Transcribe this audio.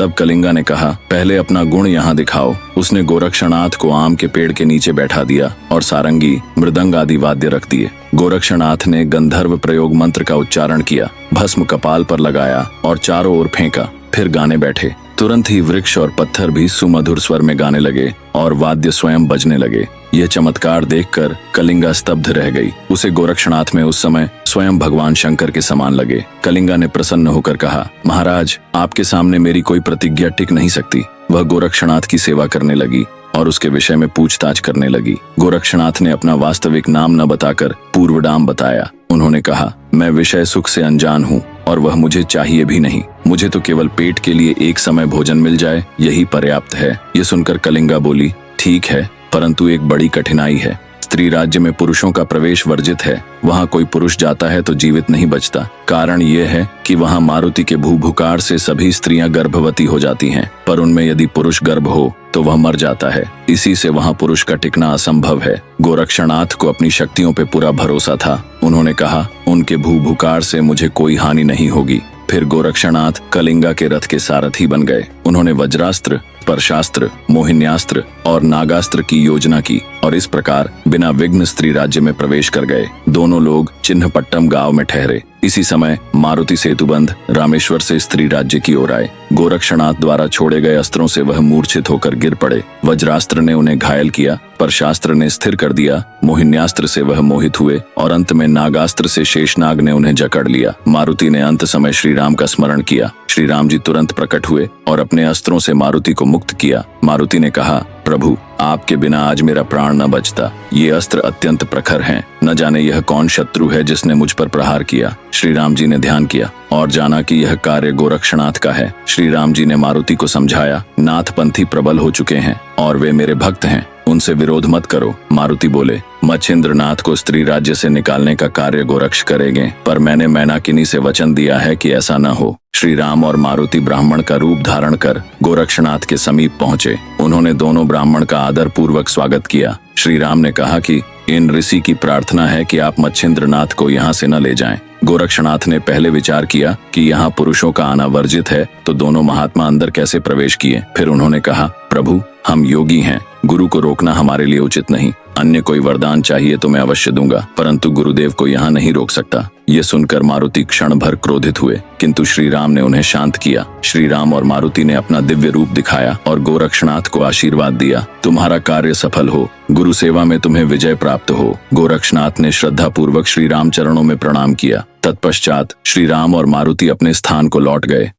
तब कलिंगा ने कहा, पहले अपना गुण यहाँ दिखाओ। उसने गोरक्षनाथ को आम के पेड़ के नीचे बैठा दिया और सारंगी, मृदंग आदि वाद्य रख दिए। गोरक्षनाथ ने गंधर्व प्रयोग मंत्र का उच्चारण किया, भस्म कपाल पर लगाया और चारों ओर फेंका। फिर गाने बैठे। तुरंत ही वृक्ष और पत्थर भी सुमधुर स्वर में गाने लगे और वाद्य स्वयं बजने लगे। यह चमत्कार देखकर कलिंगा स्तब्ध रह गई। उसे गोरक्षनाथ में उस समय स्वयं भगवान शंकर के समान लगे। कलिंगा ने प्रसन्न होकर कहा, महाराज, आपके सामने मेरी कोई प्रतिज्ञा टिक नहीं सकती। वह गोरक्षनाथ की सेवा करने लगी और उसके विषय में पूछताछ करने लगी। गोरक्षनाथ ने अपना वास्तविक नाम न बताकर पूर्वनाम बताया। उन्होंने कहा, मैं विषय सुख से अनजान हूँ और वह मुझे चाहिए भी नहीं। मुझे तो केवल पेट के लिए एक समय भोजन मिल जाए, यही पर्याप्त है। ये सुनकर कलिंगा बोली, ठीक है, परंतु एक बड़ी कठिनाई है। स्त्री राज्य में पुरुषों का प्रवेश वर्जित है। वहाँ कोई पुरुष जाता है तो जीवित नहीं बचता। कारण ये है कि वहाँ मारुति के भूभुकार से सभी स्त्रियां गर्भवती हो जाती हैं, पर उनमें यदि पुरुष गर्भ हो तो वह मर जाता है। इसी से वहाँ पुरुष का टिकना असंभव है। गोरक्षनाथ को अपनी शक्तियों पे पूरा भरोसा था। उन्होंने कहा, उनके भूभुकार से मुझे कोई हानि नहीं होगी। फिर गोरक्षनाथ कलिंगा के रथ के सारथी बन गए। उन्होंने वज्रास्त्र, स्पर्शास्त्र, मोहिन्यास्त्र और नागास्त्र की योजना की और इस प्रकार बिना विघ्न स्त्री राज्य में प्रवेश कर गए। दोनों लोग चिन्हपट्टम गांव में ठहरे। इसी समय मारुति सेतुबंध रामेश्वर से स्त्री राज्य की ओर आए। गोरक्षनाथ द्वारा छोड़े गए अस्त्रों से वह मूर्छित होकर गिर पड़े। वज्रास्त्र ने उन्हें घायल किया, स्पर्शास्त्र ने स्थिर कर दिया, मोहिन्यास्त्र से वह मोहित हुए और अंत में नागास्त्र से शेषनाग ने उन्हें जकड़ लिया। मारुति ने अंत समय श्री राम का स्मरण किया। श्री राम जी तुरंत प्रकट हुए और अपने अस्त्रों से मारुति को मुक्त किया। मारुति ने कहा, प्रभु, आपके बिना आज मेरा प्राण न बचता। ये अस्त्र अत्यंत प्रखर हैं। न जाने यह कौन शत्रु है जिसने मुझ पर प्रहार किया। श्री राम जी ने ध्यान किया और जाना कि यह कार्य गोरक्षनाथ का है। श्री राम जी ने मारुति को समझाया, नाथपंथी प्रबल हो चुके हैं और वे मेरे भक्त हैं, उनसे विरोध मत करो। मारुति बोले, मच्छिंद्रनाथ को स्त्री राज्य से निकालने का कार्य गोरक्ष करेंगे, पर मैंने मैनाकिनी से वचन दिया है कि ऐसा न हो। श्री राम और मारुति ब्राह्मण का रूप धारण कर गोरक्षनाथ के समीप पहुँचे। उन्होंने दोनों ब्राह्मण का आदर पूर्वक स्वागत किया। श्री राम ने कहा कि इन ऋषि की प्रार्थना है कि आप मच्छिंद्रनाथ को यहाँ से न ले जाएं। गोरक्षनाथ ने पहले विचार किया कि यहाँ पुरुषों का आना वर्जित है, तो दोनों महात्मा अंदर कैसे प्रवेश किए। फिर उन्होंने कहा, प्रभु, हम योगी हैं, गुरु को रोकना हमारे लिए उचित नहीं। अन्य कोई वरदान चाहिए तो मैं अवश्य दूंगा, परंतु गुरुदेव को यहाँ नहीं रोक सकता। ये सुनकर मारुति क्षण भर क्रोधित हुए, किंतु श्री राम ने उन्हें शांत किया। श्री राम और मारुति ने अपना दिव्य रूप दिखाया और गोरक्षनाथ को आशीर्वाद दिया, तुम्हारा कार्य सफल हो, गुरु सेवा में तुम्हें विजय प्राप्त हो। गोरक्षनाथ ने श्रद्धा पूर्वक श्री राम चरणों में प्रणाम किया। तत्पश्चात श्री राम और मारुति अपने स्थान को लौट गए।